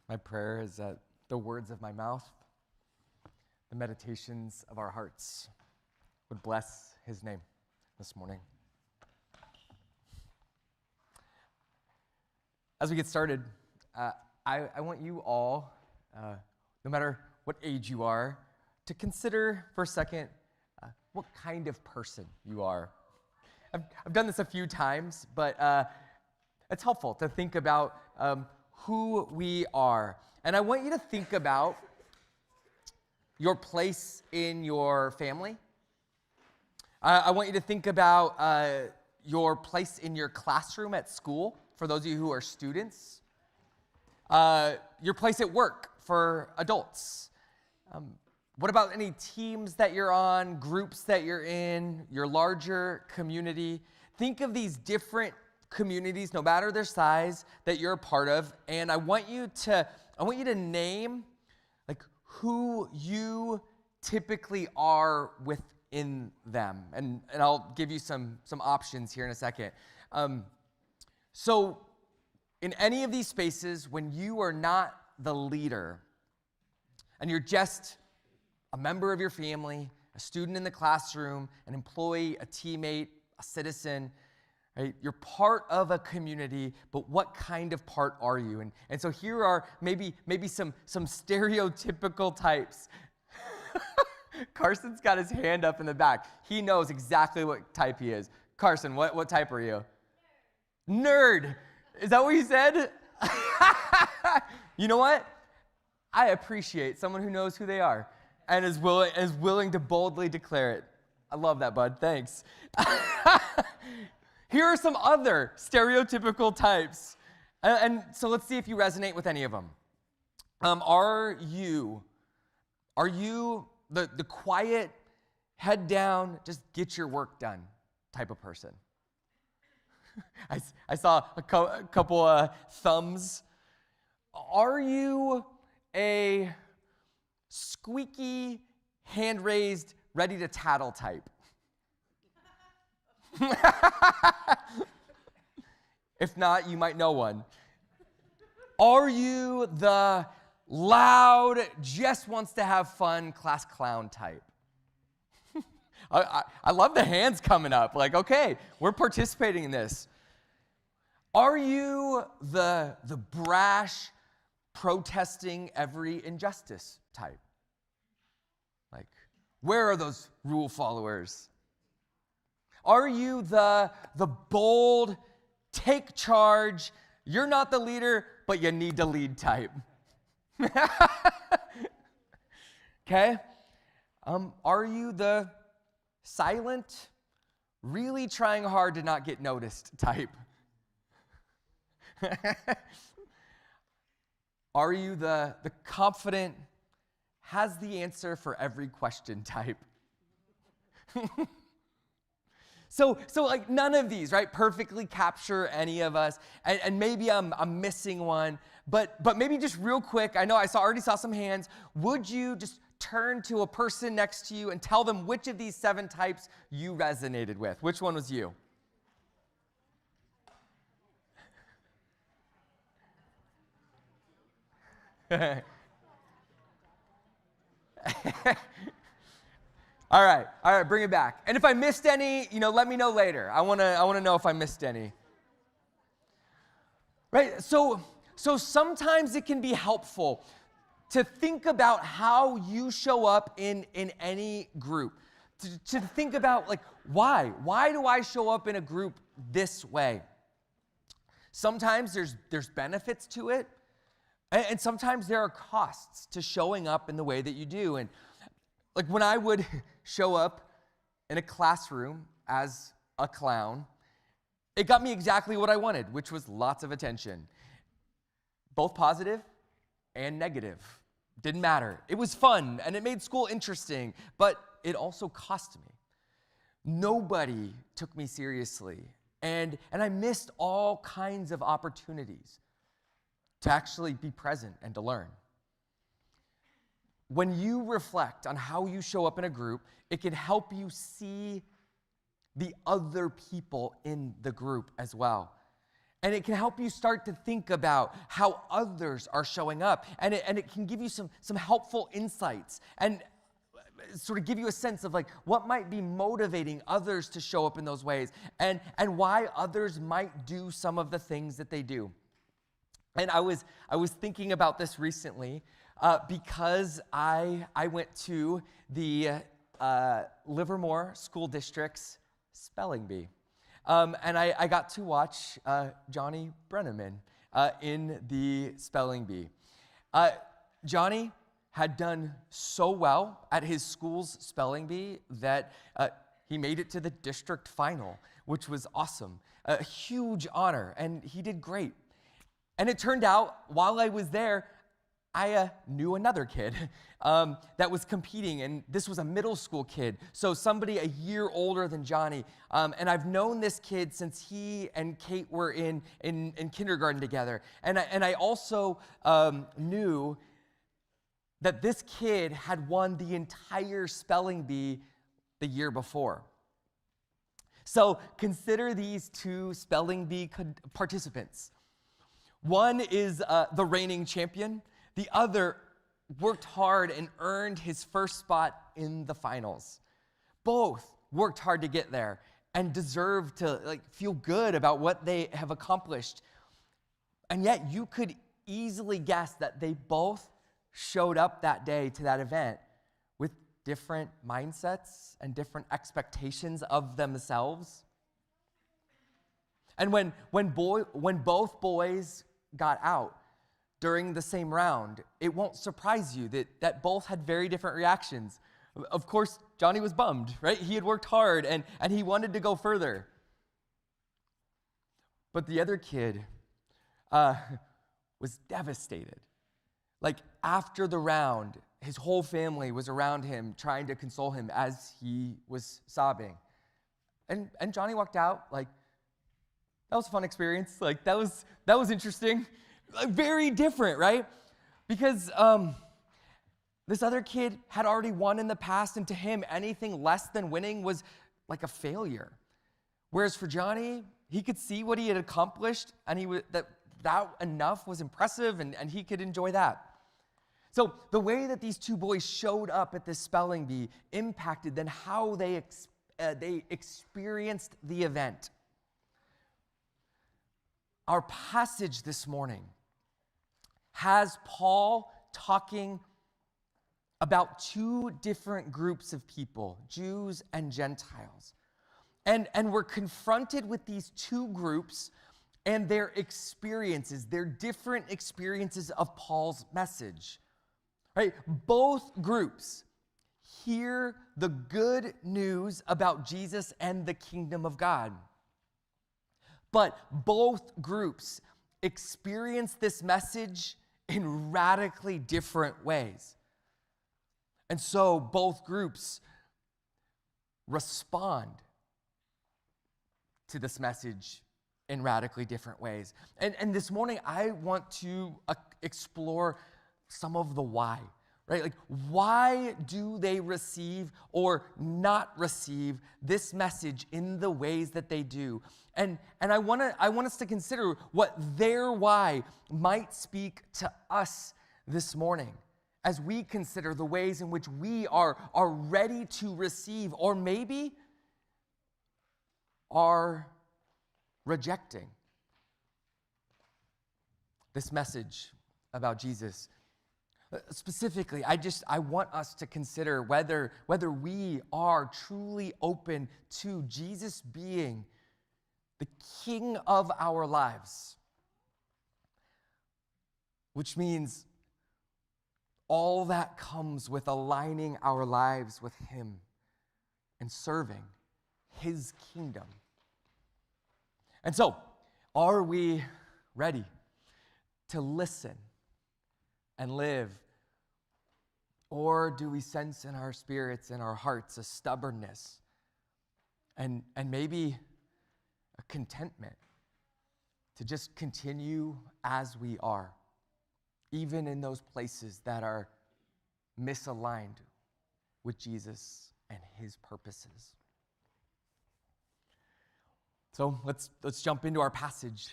My prayer is that the words of my mouth, the meditations of our hearts would bless his name this morning. As we get started, I want you all, no matter what age you are, to consider for a second what kind of person you are. I've done this a few times, but it's helpful to think about who we are. And I want you to think about your place in your family. I want you to think about your place in your classroom at school, for those of you who are students. Your place at work for adults. What about any teams that you're on, groups that you're in, your larger community? Think of these different communities, no matter their size, that you're a part of, and I want you to name like who you typically are within them, and I'll give you some options here in a second. So, in any of these spaces, when you are not the leader, and you're just a member of your family, a student in the classroom, an employee, a teammate, a citizen. Right? You're part of a community, but what kind of part are you? And so here are maybe some stereotypical types. Carson's got his hand up in the back. He knows exactly what type he is. Carson, what type are you? Nerd. Is that what you said? You know what? I appreciate someone who knows who they are and is willing to boldly declare it. I love that, bud. Thanks. Here are some other stereotypical types. And so let's see if you resonate with any of them. Are you the quiet, head down, just get your work done type of person? I saw a couple thumbs. Are you a squeaky, hand-raised, ready to tattle type? If not, you might know one. Are you the loud, just wants to have fun class clown type? I love the hands coming up. Like, okay, we're participating in this. Are you the brash, protesting every injustice type? Like, where are those rule followers? Are you the bold, take charge, you're not the leader, but you need to lead type? Okay? Are you the silent, really trying hard to not get noticed type? Are you the confident, has the answer for every question type? So like none of these, right, perfectly capture any of us, and maybe I'm missing one, but maybe just real quick, I know I already saw some hands. Would you just turn to a person next to you and tell them which of these 7 types you resonated with? Which one was you? All right, bring it back. And if I missed any, let me know later. I want to know if I missed any. Right? So sometimes it can be helpful to think about how you show up in any group. To think about, like, why? Why do I show up in a group this way? Sometimes there's benefits to it, and sometimes there are costs to showing up in the way that you do. And like when I would show up in a classroom as a clown, it got me exactly what I wanted, which was lots of attention. Both positive and negative. Didn't matter. It was fun, and it made school interesting, but it also cost me. Nobody took me seriously, and I missed all kinds of opportunities to actually be present and to learn. When you reflect on how you show up in a group, it can help you see the other people in the group as well. And it can help you start to think about how others are showing up. And it can give you some helpful insights and sort of give you a sense of like what might be motivating others to show up in those ways and why others might do some of the things that they do. And I was thinking about this recently because I went to the Livermore School District's spelling bee. And I got to watch Johnny Brenneman in the spelling bee. Johnny had done so well at his school's spelling bee that he made it to the district final, which was awesome. A huge honor, and he did great. And it turned out, while I was there, I knew another kid that was competing, and this was a middle school kid, so somebody a year older than Johnny. And I've known this kid since he and Kate were in kindergarten together. And I also knew that this kid had won the entire spelling bee the year before. So consider these two spelling bee participants. One is the reigning champion. The other worked hard and earned his first spot in the finals. Both worked hard to get there and deserve to feel good about what they have accomplished. And yet you could easily guess that they both showed up that day to that event with different mindsets and different expectations of themselves. And when both boys got out during the same round, it won't surprise you that both had very different reactions. Of course, Johnny was bummed, right? He had worked hard and he wanted to go further. But the other kid was devastated. Like after the round, his whole family was around him trying to console him as he was sobbing. And Johnny walked out like, that was a fun experience. Like that was interesting. Like, very different, right? Because this other kid had already won in the past, and to him, anything less than winning was like a failure. Whereas for Johnny, he could see what he had accomplished, and that enough was impressive, and he could enjoy that. So the way that these two boys showed up at this spelling bee impacted then how they experienced the event. Our passage this morning has Paul talking about two different groups of people, Jews and Gentiles. And we're confronted with these two groups and their experiences, their different experiences of Paul's message. Right? Both groups hear the good news about Jesus and the kingdom of God. But both groups experience this message in radically different ways. And so both groups respond to this message in radically different ways. And this morning, I want to explore some of the why, right? Like, why do they receive or not receive this message in the ways that they do? And I want us to consider what their why might speak to us this morning as we consider the ways in which we are ready to receive or maybe are rejecting this message about Jesus. Specifically, I want us to consider whether we are truly open to Jesus being the King of our lives, which means all that comes with aligning our lives with Him and serving His kingdom. And so, are we ready to listen and live? Or do we sense in our spirits and our hearts a stubbornness and maybe a contentment to just continue as we are, even in those places that are misaligned with Jesus and His purposes? So let's jump into our passage.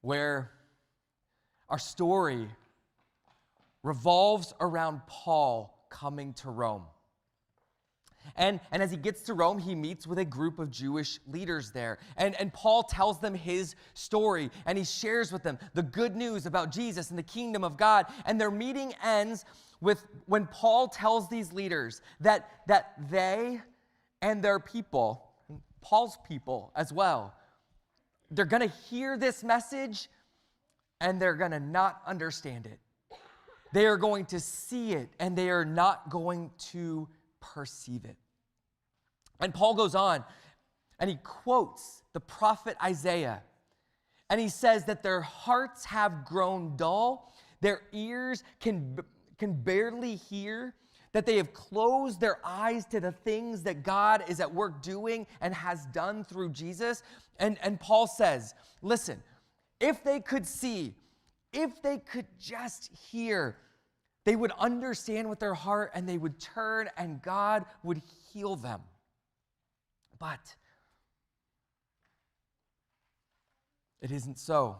where our story revolves around Paul coming to Rome. And as he gets to Rome, he meets with a group of Jewish leaders there. And Paul tells them his story, and he shares with them the good news about Jesus and the kingdom of God. And their meeting ends with when Paul tells these leaders that they and their people, Paul's people as well, they're going to hear this message and they're going to not understand it. They are going to see it and they are not going to perceive it. And Paul goes on and he quotes the prophet Isaiah. And he says that their hearts have grown dull, their ears can barely hear, that they have closed their eyes to the things that God is at work doing and has done through Jesus. And Paul says, listen, if they could see, if they could just hear, they would understand with their heart and they would turn and God would heal them. But it isn't so.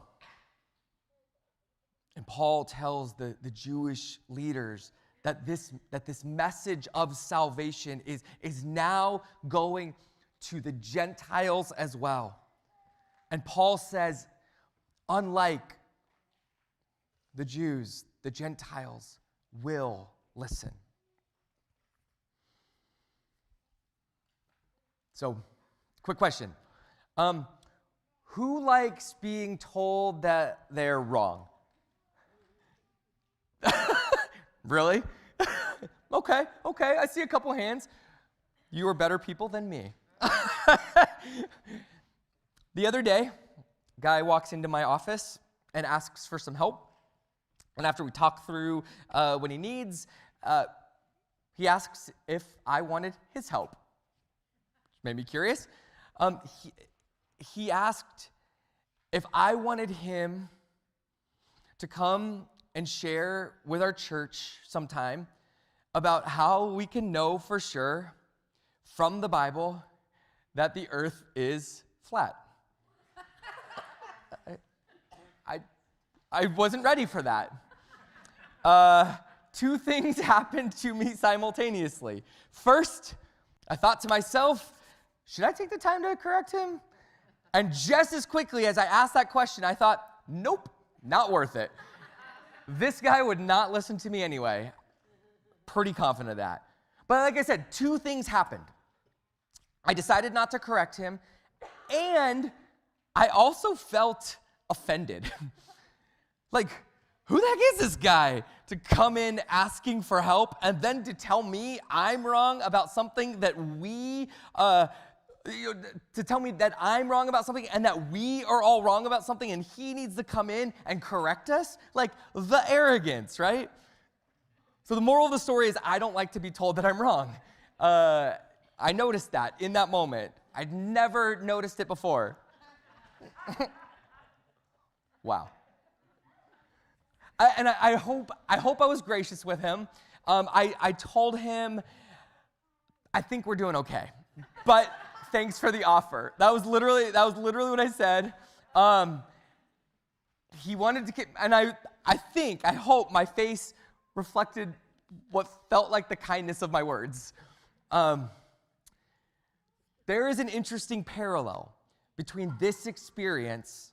And Paul tells the Jewish leaders that this message of salvation is now going to the Gentiles as well. And Paul says, unlike the Jews, the Gentiles will listen. So, quick question. Who likes being told that they're wrong? Really? Okay, I see a couple hands. You are better people than me. The other day, a guy walks into my office and asks for some help. And after we talk through what he needs, he asks if I wanted his help. Which made me curious. He asked if I wanted him to come and share with our church sometime about how we can know for sure from the Bible that the earth is flat. I wasn't ready for that. Two things happened to me simultaneously. First, I thought to myself, should I take the time to correct him? And just as quickly as I asked that question, I thought, nope, not worth it. This guy would not listen to me anyway. Pretty confident of that. But like I said, two things happened. I decided not to correct him, and I also felt offended. Like, who the heck is this guy to come in asking for help and then to tell me I'm wrong about something that to tell me that I'm wrong about something and that we are all wrong about something and he needs to come in and correct us? Like, the arrogance, right? So the moral of the story is I don't like to be told that I'm wrong. I noticed that in that moment. I'd never noticed it before. Wow. I hope I was gracious with him. I told him, I think we're doing okay, but thanks for the offer. That was literally what I said. He wanted to get, and I hope my face reflected what felt like the kindness of my words. There is an interesting parallel between this experience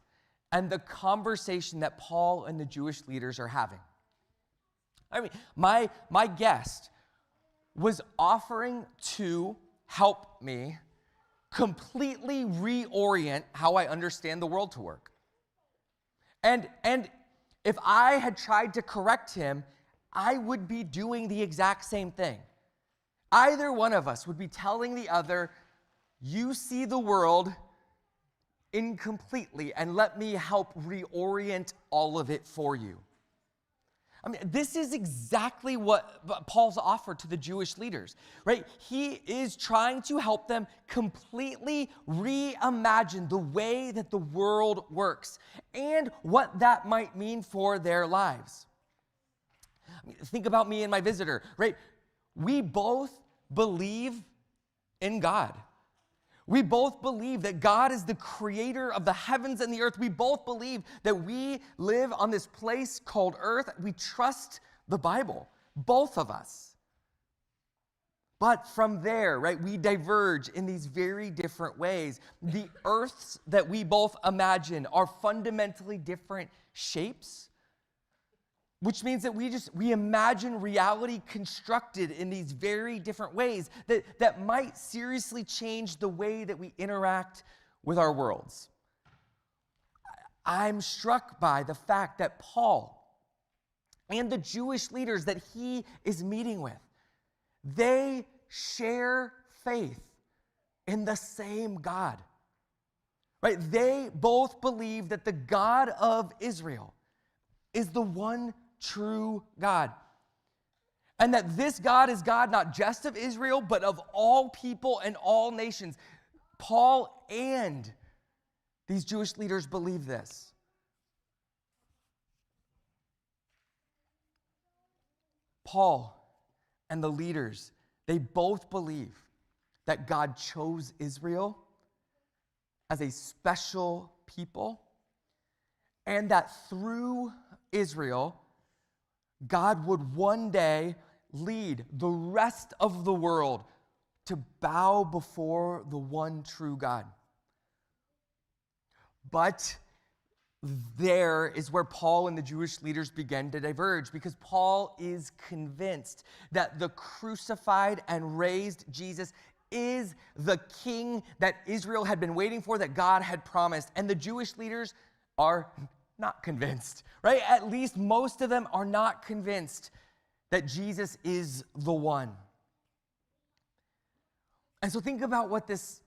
and the conversation that Paul and the Jewish leaders are having. I mean, my guest was offering to help me completely reorient how I understand the world to work. And if I had tried to correct him, I would be doing the exact same thing. Either one of us would be telling the other, you see the world incompletely, and let me help reorient all of it for you. I mean, this is exactly what Paul's offered to the Jewish leaders, right? He is trying to help them completely reimagine the way that the world works and what that might mean for their lives. I mean, think about me and my visitor, right? We both believe in God. We both believe that God is the creator of the heavens and the earth. We both believe that we live on this place called earth. We trust the Bible, both of us. But from there, right, we diverge in these very different ways. The earths that we both imagine are fundamentally different shapes, which means that we imagine reality constructed in these very different ways that might seriously change the way that we interact with our worlds. I'm struck by the fact that Paul and the Jewish leaders that he is meeting with, they share faith in the same God. Right? They both believe that the God of Israel is the one true God. And that this God is God not just of Israel, but of all people and all nations. Paul and these Jewish leaders believe this. Paul and the leaders, they both believe that God chose Israel as a special people, and that through Israel, God would one day lead the rest of the world to bow before the one true God. But there is where Paul and the Jewish leaders begin to diverge, because Paul is convinced that the crucified and raised Jesus is the king that Israel had been waiting for, that God had promised. And the Jewish leaders are not convinced, right? At least most of them are not convinced that Jesus is the one. And so think about what this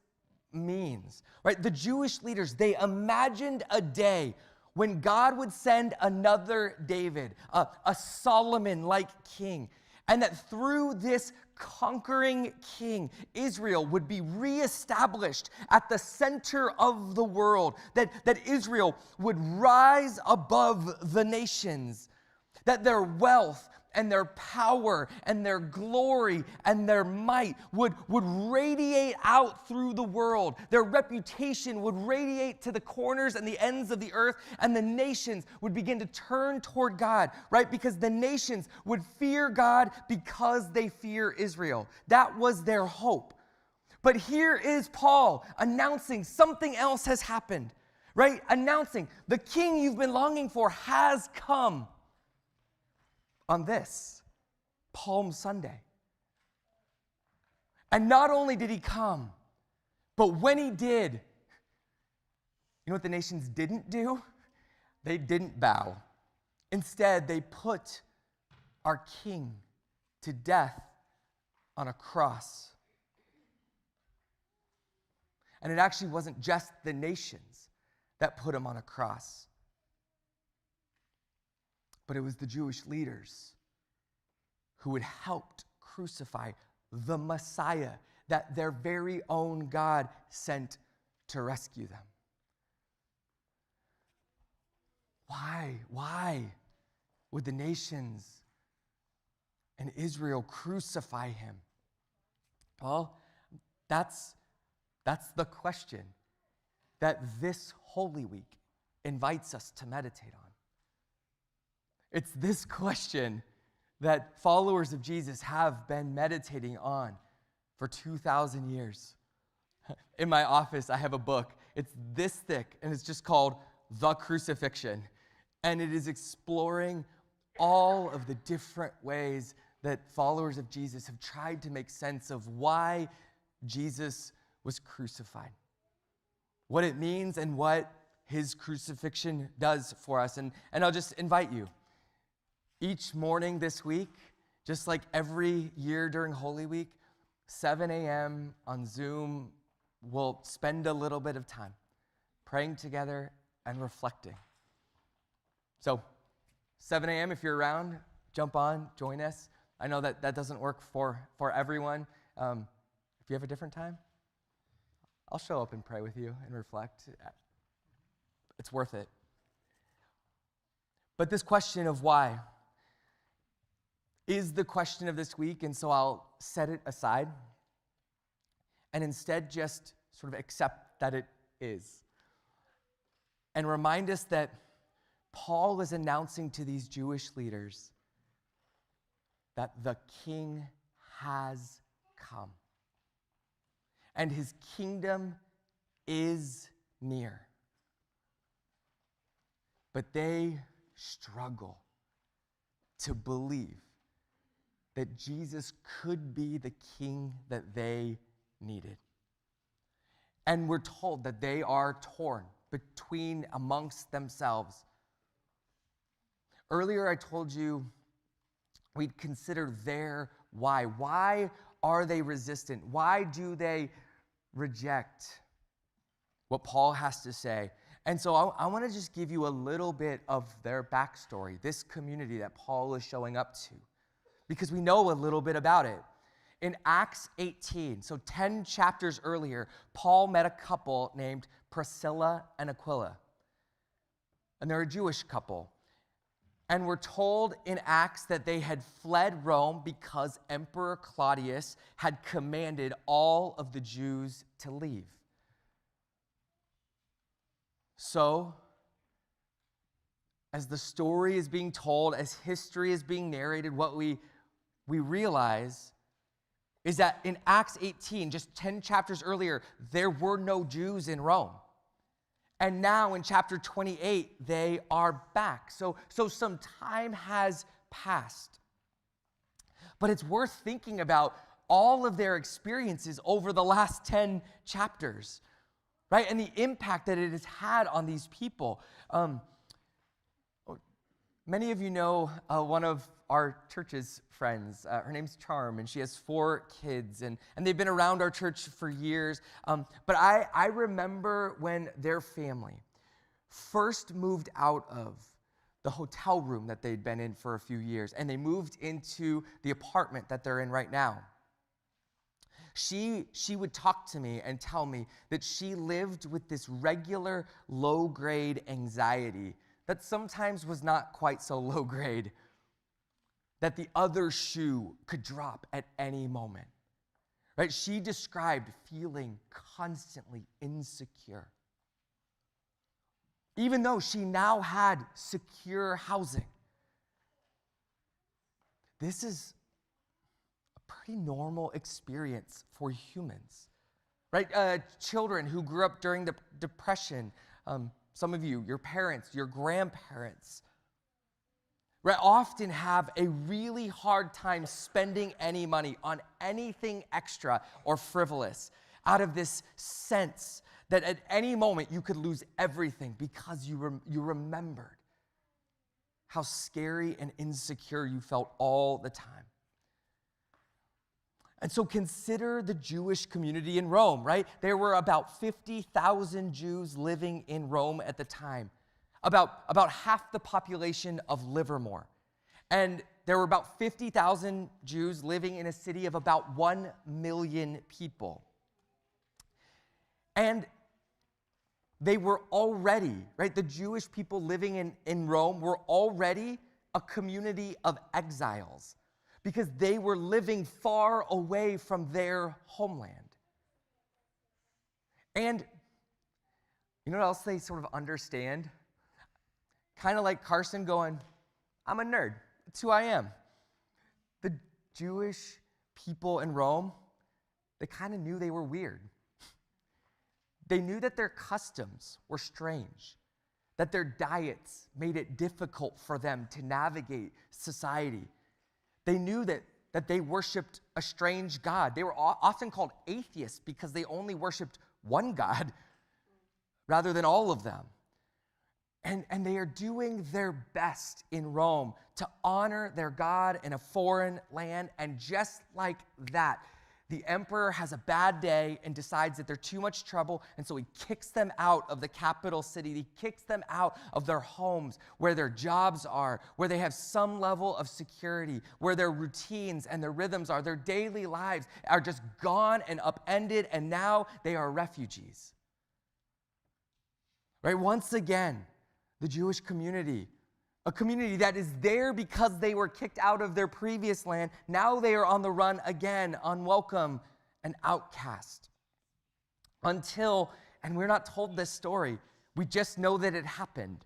means, right? The Jewish leaders, they imagined a day when God would send another David, a Solomon-like king, and that through this conquering king, Israel would be reestablished at the center of the world, that Israel would rise above the nations, that their wealth and their power and their glory and their might would radiate out through the world. Their reputation would radiate to the corners and the ends of the earth, and the nations would begin to turn toward God, right? Because the nations would fear God because they fear Israel. That was their hope. But here is Paul announcing something else has happened, right? Announcing the king you've been longing for has come. On this Palm Sunday. And not only did he come, but when he did, you know what the nations didn't do? They didn't bow. Instead, they put our king to death on a cross. And it actually wasn't just the nations that put him on a cross, but it was the Jewish leaders who had helped crucify the Messiah that their very own God sent to rescue them. Why would the nations and Israel crucify him? Well, that's the question that this Holy Week invites us to meditate on. It's this question that followers of Jesus have been meditating on for 2,000 years. In my office, I have a book. It's this thick, and it's just called The Crucifixion. And it is exploring all of the different ways that followers of Jesus have tried to make sense of why Jesus was crucified, what it means, and what his crucifixion does for us. And I'll just invite you. Each morning this week, just like every year during Holy Week, 7 a.m. on Zoom, we'll spend a little bit of time praying together and reflecting. So 7 a.m., if you're around, jump on, join us. I know that doesn't work for everyone. If you have a different time, I'll show up and pray with you and reflect. It's worth it. But this question of why is the question of this week, and so I'll set it aside and instead just sort of accept that it is. And remind us that Paul is announcing to these Jewish leaders that the king has come. And his kingdom is near. But they struggle to believe that Jesus could be the king that they needed. And we're told that they are torn amongst themselves. Earlier I told you we'd consider their why. Why are they resistant? Why do they reject what Paul has to say? And so I want to just give you a little bit of their backstory, this community that Paul is showing up to, because we know a little bit about it. In Acts 18, so 10 chapters earlier, Paul met a couple named Priscilla and Aquila. And they're a Jewish couple. And we're told in Acts that they had fled Rome because Emperor Claudius had commanded all of the Jews to leave. So, as the story is being told, as history is being narrated, what we realize is that in Acts 18, just 10 chapters earlier, there were no Jews in Rome. And now in chapter 28, they are back. So some time has passed. But it's worth thinking about all of their experiences over the last 10 chapters, right? And the impact that it has had on these people. Many of you know one of our church's friends. Her name's Charm, and she has 4 kids, and they've been around our church for years. But I remember when their family first moved out of the hotel room that they'd been in for a few years, and they moved into the apartment that they're in right now. She would talk to me and tell me that she lived with this regular low-grade anxiety that sometimes was not quite so low grade, that the other shoe could drop at any moment. Right? She described feeling constantly insecure, even though she now had secure housing. This is a pretty normal experience for humans, right? Children who grew up during the Depression, some of you, your parents, your grandparents, right, often have a really hard time spending any money on anything extra or frivolous out of this sense that at any moment you could lose everything because you remembered how scary and insecure you felt all the time. And so consider the Jewish community in Rome, right? There were about 50,000 Jews living in Rome at the time, about half the population of Livermore. And there were about 50,000 Jews living in a city of about 1 million people. And they were already, right, the Jewish people living in Rome were already a community of exiles, because they were living far away from their homeland. And you know what else they sort of understand? Kind of like Carson going, I'm a nerd. That's who I am. The Jewish people in Rome, they kind of knew they were weird. They knew that their customs were strange, that their diets made it difficult for them to navigate society. They knew that they worshiped a strange God. They were often called atheists because they only worshiped one God rather than all of them. And they are doing their best in Rome to honor their God in a foreign land. And just like that, the emperor has a bad day and decides that they're too much trouble, and so he kicks them out of the capital city. He kicks them out of their homes, where their jobs are, where they have some level of security, where their routines and their rhythms are. Their daily lives are just gone and upended, and now they are refugees. Right? Once again, the Jewish community, a community that is there because they were kicked out of their previous land, now they are on the run again, unwelcome and outcast. until, and we're not told this story, we just know that it happened.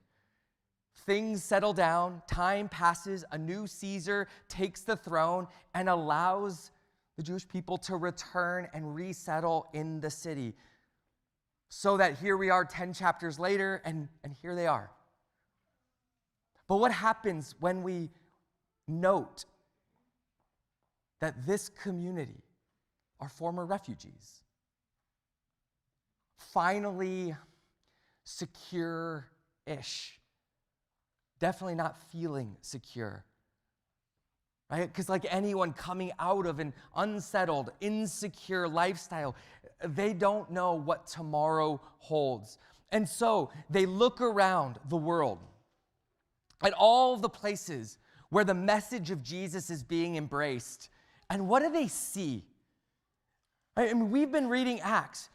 Things settle down, time passes, a new Caesar takes the throne and allows the Jewish people to return and resettle in the city. So that here we are 10 chapters later, and here they are. But what happens when we note that this community are former refugees? Finally secure-ish. Definitely not feeling secure. Right? Because like anyone coming out of an unsettled, insecure lifestyle, they don't know what tomorrow holds. And so they look around the world at all the places where the message of Jesus is being embraced. And what do they see? I mean, we've been reading Acts.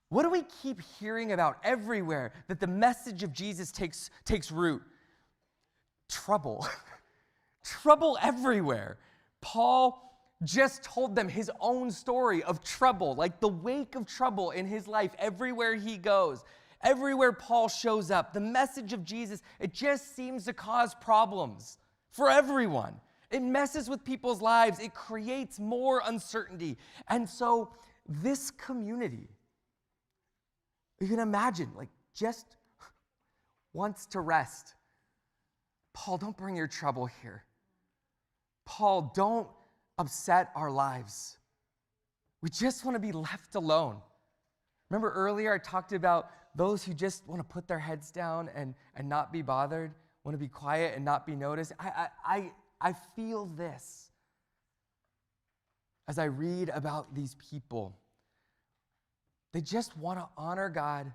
What do we keep hearing about everywhere that the message of Jesus takes root? Trouble. Trouble everywhere. Paul just told them his own story of trouble, like the wake of trouble in his life everywhere he goes. Everywhere Paul shows up, the message of Jesus, it just seems to cause problems for everyone. It messes with people's lives. It creates more uncertainty. And so this community, you can imagine, like just wants to rest. Paul, don't bring your trouble here. Paul, don't upset our lives. We just want to be left alone. Remember earlier I talked about those who just want to put their heads down and not be bothered, want to be quiet and not be noticed. I feel this as I read about these people. They just want to honor God,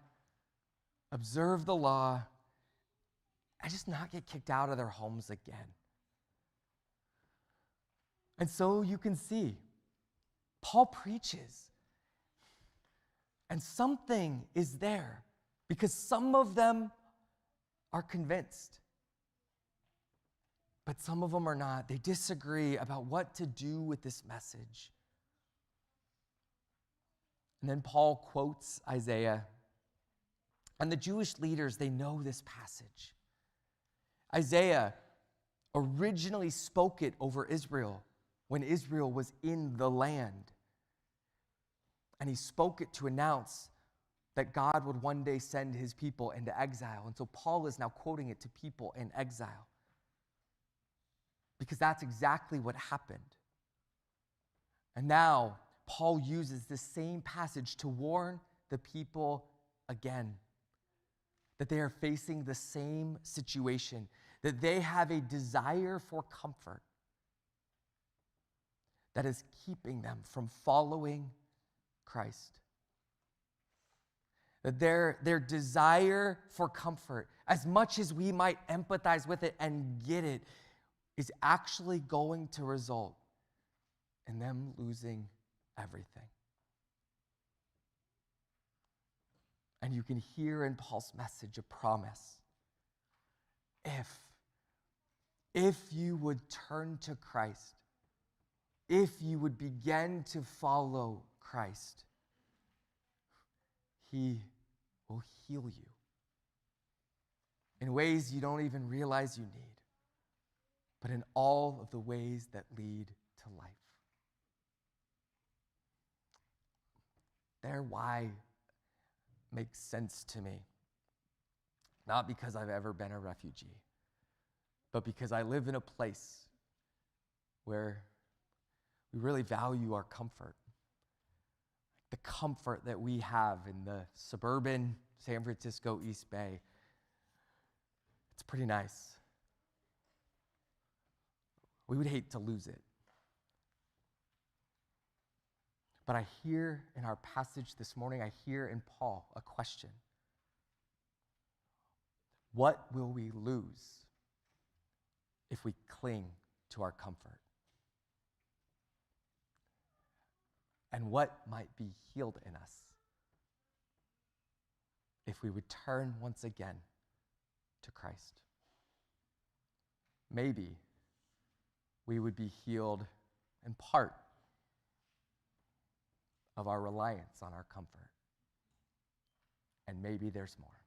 observe the law, and just not get kicked out of their homes again. And so you can see, Paul preaches, and something is there because some of them are convinced, but some of them are not. They disagree about what to do with this message. And then Paul quotes Isaiah, and the Jewish leaders, they know this passage. Isaiah originally spoke it over Israel when Israel was in the land. And he spoke it to announce that God would one day send his people into exile. And so Paul is now quoting it to people in exile. Because that's exactly what happened. And now Paul uses this same passage to warn the people again that they are facing the same situation, that they have a desire for comfort that is keeping them from following Christ. That their desire for comfort, as much as we might empathize with it and get it, is actually going to result in them losing everything. And you can hear in Paul's message a promise. If you would turn to Christ, if you would begin to follow Christ, he will heal you in ways you don't even realize you need, but in all of the ways that lead to life. Their why makes sense to me, not because I've ever been a refugee, but because I live in a place where we really value our comfort. The comfort that we have in the suburban San Francisco East Bay. It's pretty nice. We would hate to lose it. But I hear in our passage this morning, I hear in Paul a question. What will we lose if we cling to our comfort? And what might be healed in us if we would turn once again to Christ? Maybe we would be healed in part of our reliance on our comfort. and maybe there's more.